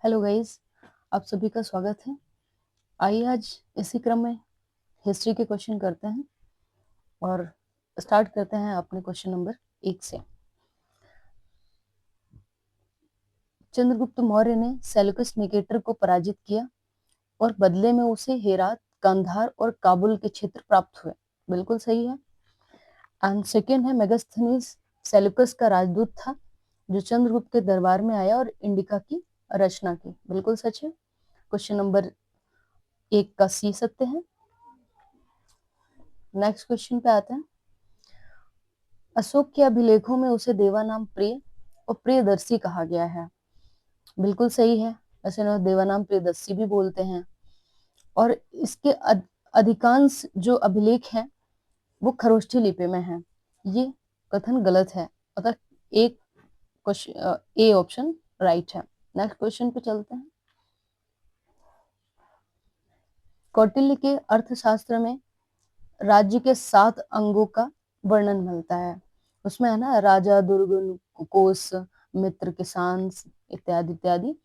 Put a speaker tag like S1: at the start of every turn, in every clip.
S1: Hello guys, आप सभी का स्वागत है। आइए आज इसी क्रम में हिस्ट्री के क्वेश्चन करते हैं और स्टार्ट करते हैं अपने क्वेश्चन नंबर 1 से। चंद्रगुप्त मौर्य ने सेल्यूकस निकेटर को पराजित किया और बदले में उसे हेरात, कंधार और काबुल के क्षेत्र प्राप्त हुए। बिल्कुल सही है। एंड सेकेंड है मेगास्थनीज सेल्यूकस का राजदूत था जो चंद्रगुप्त के दरबार में आया और इंडिका की रचना की। बिल्कुल सच है। क्वेश्चन नंबर 1 का सी सत्य है। नेक्स्ट क्वेश्चन पे आते हैं। अशोक के अभिलेखों में उसे देवानाम प्रिय और प्रियदर्शी कहा गया है। बिल्कुल सही है। वैसे ना देवानाम प्रियदर्शी भी बोलते हैं। और इसके अधिकांश जो अभिलेख हैं वो खरोष्ठी लिपि में हैं। ये कथन गलत है। अतः एक क्वेश्चन ए ऑप्शन राइट है। नेक्स्ट क्वेश्चन पे चलते हैं। कौटिल्य के अर्थशास्त्र में राज्य के 7 अंगों का वर्णन मिलता है। उसमें है ना राजा, दुर्ग, कोस, मित्र, किसान इत्यादि इत्यादि।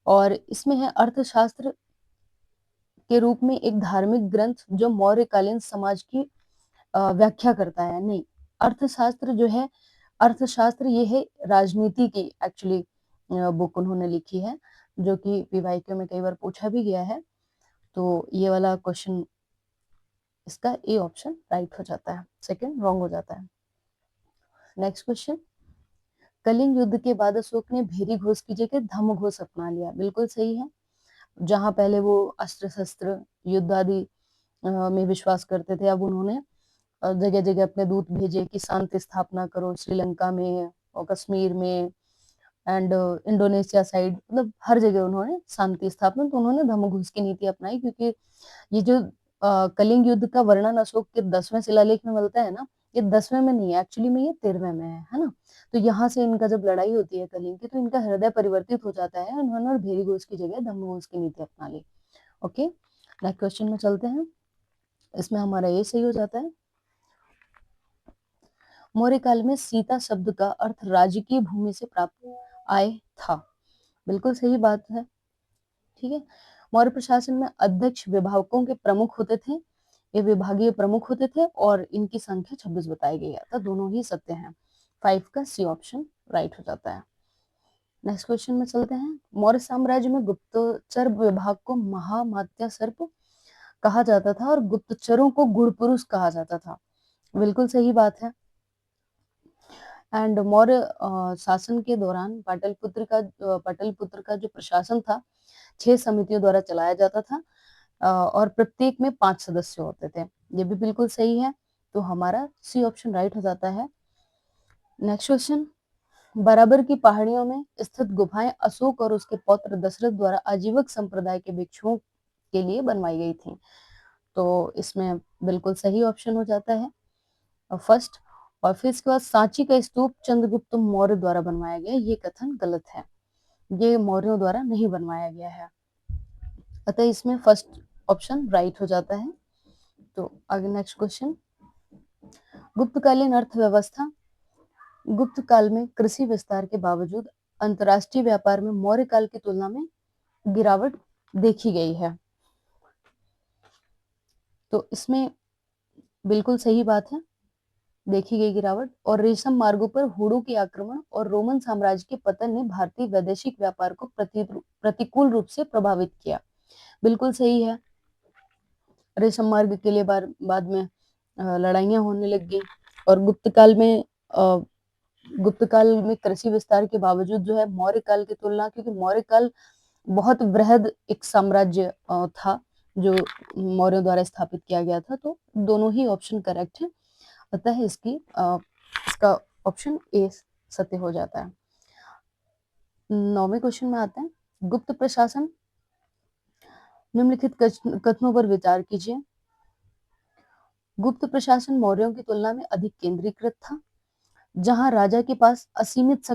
S1: और इसमें है अर्थशास्त्र के रूप में एक धार्मिक ग्रंथ जो मौर्यकालीन समाज की व्याख्या करता है। नहीं, अर्थशास्त्र जो है, अर्थशास्त्र ये है राजनीति की एक्चुअली बुक उन्होंने लिखी है, जो कि पीवाईक्यू में कई बार पूछा भी गया है। तो ये वाला क्वेश्चन, इसका ए ऑप्शन राइट हो जाता है, सेकंड रॉन्ग हो जाता है। Next question. कलिंग युद्ध के बाद अशोक ने भेरी घोष की जगह धम्म घोष अपना लिया। बिल्कुल सही है। जहां पहले वो अस्त्र शस्त्र युद्ध आदि में विश्वास करते थे, अब उन्होंने जगह जगह अपने दूत भेजे कि शांति स्थापना करो, श्रीलंका में और कश्मीर में एंड इंडोनेशिया साइड, मतलब हर जगह उन्होंने शांति स्थापना। तो उन्होंने धम्म घोष की नीति अपनाई, क्योंकि ये जो कलिंग युद्ध का वर्णन अशोक के 10वें शिलालेख में मिलता है ना, ये 10वें में नहीं है, एक्चुअली में ये 13वें में है ना। तो यहाँ से इनका जब लड़ाई होती है कलिंग की, तो इनका हृदय परिवर्तित हो जाता है। उन्होंने और भेरी घोष की जगह धम्म घोष की नीति अपना ली। ओके, नेक्स्ट क्वेश्चन में चलते हैं। इसमें हमारा ये सही हो जाता है। मौर्य काल में सीता शब्द का अर्थ राज्य की भूमि से प्राप्त आय था। बिल्कुल सही बात है। ठीक है। मौर्य प्रशासन में अध्यक्ष विभागों के प्रमुख होते थे। ये विभागीय प्रमुख होते थे और इनकी संख्या 26 बताई गई है। तो दोनों ही सत्य हैं। 5 का सी ऑप्शन राइट हो जाता है। नेक्स्ट क्वेश्चन में चलते हैं। मौर्य साम्राज्य में गुप्तचर विभाग को महामात्या सर्प कहा जाता था और गुप्तचरों को गुड़ पुरुष कहा जाता था। बिल्कुल सही बात है। एंड मौर्य शासन के दौरान पाटलिपुत्र का जो प्रशासन था 6 समितियों द्वारा चलाया जाता था और प्रत्येक में 5 सदस्य होते थे। ये भी बिल्कुल सही है। तो हमारा सी ऑप्शन राइट हो जाता है। Next question. बराबर की पहाड़ियों में स्थित गुफाएं अशोक और उसके पौत्र दशरथ द्वारा आजीवक संप्रदाय के भिक्षुओं के लिए बनवाई गई थी। तो इसमें बिल्कुल सही ऑप्शन हो जाता है फर्स्ट। और फिर इसके बाद सांची का स्तूप चंद्रगुप्त मौर्य द्वारा बनवाया गया, ये कथन गलत है। ये मौर्यों द्वारा नहीं बनवाया गया है। अतः इसमें फर्स्ट ऑप्शन राइट हो जाता है। तो आगे नेक्स्ट क्वेश्चन। गुप्तकालीन अर्थव्यवस्था। गुप्त काल में कृषि विस्तार के बावजूद अंतरराष्ट्रीय व्यापार में मौर्य काल की तुलना में गिरावट देखी गई है। तो इसमें बिल्कुल सही बात है, देखी गई गिरावट। और रेशम मार्गों पर हुड़ों के आक्रमण और रोमन साम्राज्य के पतन ने भारतीय वैदेशिक व्यापार को प्रतिकूल रूप से प्रभावित किया। बिल्कुल सही है। रेशम मार्ग के लिए बाद में लड़ाइयां होने लग गई। और गुप्त काल में कृषि विस्तार के बावजूद जो है मौर्य काल की तुलना, क्योंकि मौर्य काल बहुत वृहद एक साम्राज्य था जो मौर्यों द्वारा स्थापित किया गया था। तो दोनों ही ऑप्शन करेक्ट है। अतः इसका ऑप्शन ए सत्य हो जाता है। 9वें क्वेश्चन में आते हैं। गुप्त प्रशासन। निम्नलिखित कथनों पर विचार कीजिए। गुप्त प्रशासन मौर्यों की तुलना में अधिक केंद्रीकृत था, जहां राजा के पास असीमित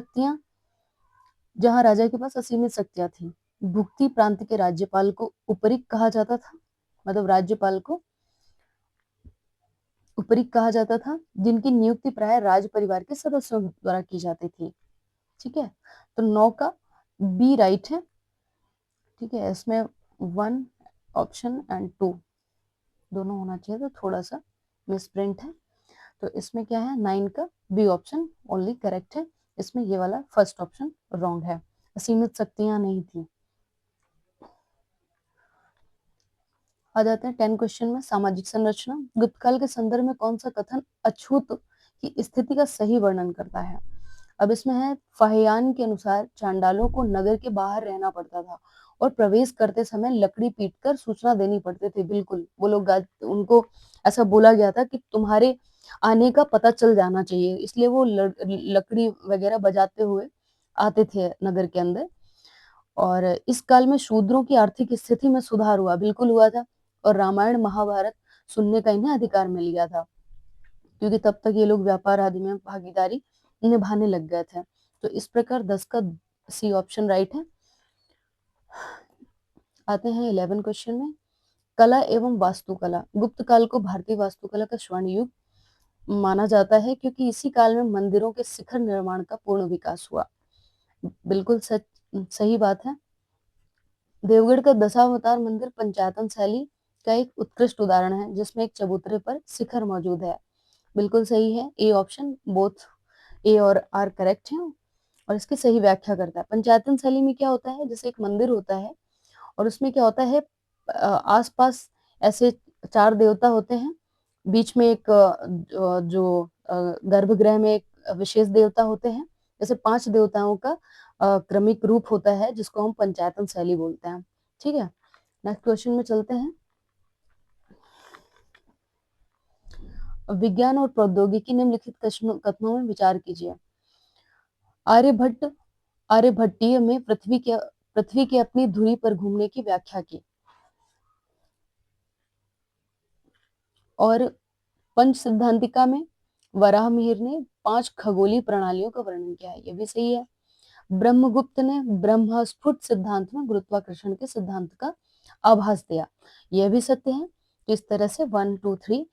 S1: शक्तियां थी। भुक्ति प्रांत के राज्यपाल को उपरिक कहा जाता था, मतलब राज्यपाल को उपरिक कहा जाता था, जिनकी नियुक्ति प्राय राज परिवार के सदस्यों द्वारा की जाती थी। ठीक है। तो 9 का बी राइट है। ठीक है, इसमें 1 ऑप्शन एंड 2 दोनों होना चाहिए, तो थोड़ा सा मिसप्रिंट है। तो इसमें क्या है, 9 का बी ऑप्शन ओनली करेक्ट है। इसमें ये वाला फर्स्ट ऑप्शन रॉन्ग है, असीमित शक्तियां नहीं थी। आ जाते हैं 10 क्वेश्चन में। सामाजिक संरचना। गुप्त काल के संदर्भ में कौन सा कथन अछूत की स्थिति का सही वर्णन करता है? अब इसमें है, फाहियान के अनुसार चांडालों को नगर के बाहर रहना पड़ता था और प्रवेश करते समय लकड़ी पीटकर सूचना देनी पड़ती थी। बिल्कुल, वो लोग उनको ऐसा बोला गया था कि तुम्हारे आने का पता चल जाना चाहिए, इसलिए वो लकड़ी वगैरह बजाते हुए आते थे नगर के अंदर। और इस काल में शूद्रों की आर्थिक स्थिति में सुधार हुआ, बिल्कुल हुआ था। और रामायण महाभारत सुनने का इन्हें अधिकार मिल गया था, क्योंकि तब तक ये लोग व्यापार आदि में भागीदारी निभाने लग गए थे। तो इस प्रकार 10 का सी ऑप्शन राइट है। आते हैं 11 क्वेश्चन में। कला एवं वास्तुकला। गुप्त काल को भारतीय वास्तुकला का स्वर्ण युग माना जाता है, क्योंकि इसी काल में मंदिरों के शिखर निर्माण का पूर्ण विकास हुआ। बिल्कुल सच, सही बात है। देवगढ़ का दशावतार मंदिर पंचायतन शैली का एक उत्कृष्ट उदाहरण है, जिसमें एक चबूतरे पर शिखर मौजूद है। बिल्कुल सही है, ए ऑप्शन, बोथ ए और आर करेक्ट है। और इसकी सही व्याख्या करता है। पंचायतन शैली में क्या होता है, जैसे एक मंदिर होता है और उसमें क्या होता है, आसपास ऐसे 4 देवता होते हैं, बीच में एक जो गर्भगृह में एक विशेष देवता होते हैं। जैसे 5 देवताओं का क्रमिक रूप होता है, जिसको हम पंचायतन शैली बोलते हैं। ठीक है, नेक्स्ट क्वेश्चन में चलते हैं। विज्ञान और प्रौद्योगिकी निम्नलिखित कथनों में विचार कीजिए। आर्यभट्ट आर्यभट्टीय में पृथ्वी के अपनी धुरी पर घूमने की व्याख्या की। और पंच सिद्धांतिका में वराहमिहिर ने 5 खगोलीय प्रणालियों का वर्णन किया है, ये भी सही है। ब्रह्मगुप्त ने ब्रह्मस्फुट सिद्धांत में गुरुत्वाकर्षण के सिद्धांत का आभास दिया, यह भी सत्य है। तो इस तरह से 1, 2, 3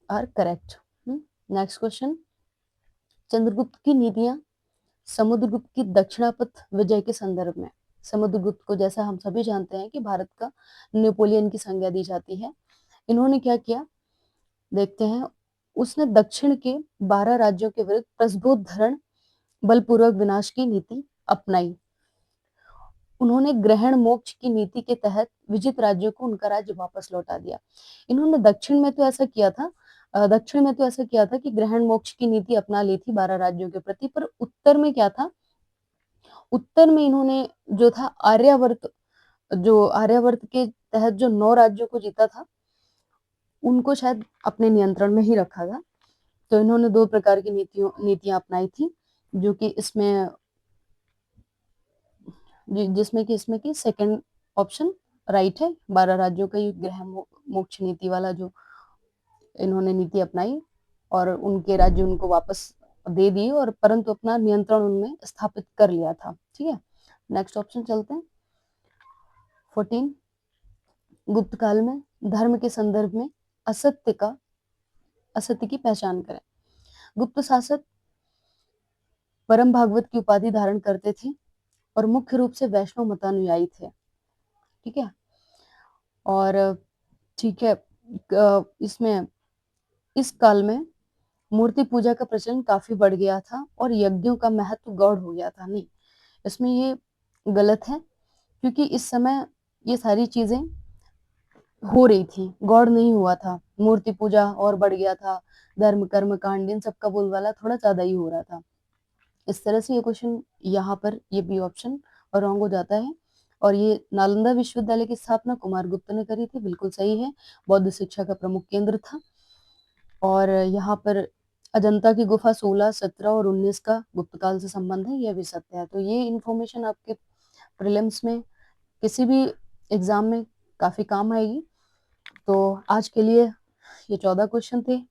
S1: are correct. Next question. Chandragupta की नीतियां समुद्रगुप्त की दक्षिणापथ विजय के संदर्भ में। समुद्रगुप्त को, जैसा हम सभी जानते हैं, कि भारत का नेपोलियन की संज्ञा दी जाती है। इन्होंने क्या किया, देखते हैं। उसने दक्षिण के 12 राज्यों के विरुद्ध प्रस्फोटधरण बलपूर्वक विनाश की नीति अपनाई। उन्होंने ग्रहण मोक्ष की नीति के तहत विजित राज्यों को उनका राज्य वापस लौटा दिया। इन्होंने दक्षिण में तो ऐसा किया था, कि ग्रहण मोक्ष की नीति अपना ली थी 12 राज्यों के प्रति, पर उत्तर में क्या था, उत्तर में इन्होंने जो था आर्यावर्त के तहत जो 9 राज्यों को जीता था, उनको शायद अपने नियंत्रण में ही रखा था। तो इन्होंने 2 प्रकार की नीतियां अपनाई थी, जो कि इसमें की सेकंड ऑप्शन राइट है। 12 राज्यों का ये ग्रह मोक्ष नीति वाला जो इन्होंने नीति अपनाई, और उनके राज्य उनको वापस दे दिए, और परंतु अपना नियंत्रण उनमें स्थापित कर लिया था। ठीक है, नेक्स्ट ऑप्शन चलते हैं। 14, गुप्त काल में धर्म के संदर्भ में असत्य की पहचान करें। गुप्त शासक परम भागवत की उपाधि धारण करते थे और मुख्य रूप से वैष्णव मतानुयायी थे। ठीक है, और ठीक है, इसमें इस काल में मूर्ति पूजा का प्रचलन काफी बढ़ गया था और यज्ञों का महत्व गौड़ हो गया था। नहीं, इसमें ये गलत है, क्योंकि इस समय ये सारी चीजें हो रही थी, गौड़ नहीं हुआ था। मूर्ति पूजा और बढ़ गया था, धर्म कर्म कांड इन सबका बोलबाला थोड़ा ज्यादा ही हो रहा था। इस तरह से ये क्वेश्चन यहाँ पर ये बी ऑप्शन रॉन्ग हो जाता है। और ये नालंदा विश्वविद्यालय की स्थापना कुमार गुप्त ने करी थी, बिल्कुल सही है। बौद्ध शिक्षा का प्रमुख केंद्र था। और यहाँ पर अजंता की गुफा 16, 17 और 19 का गुप्त काल से संबंध है, यह भी सत्य है। तो ये इंफॉर्मेशन आपके प्रीलिम्स में, किसी भी एग्जाम में काफी काम आएगी। तो आज के लिए ये 14 क्वेश्चन थे।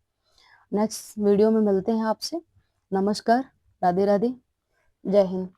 S1: नेक्स्ट वीडियो में मिलते हैं आपसे। नमस्कार, राधे राधे, जय हिंद।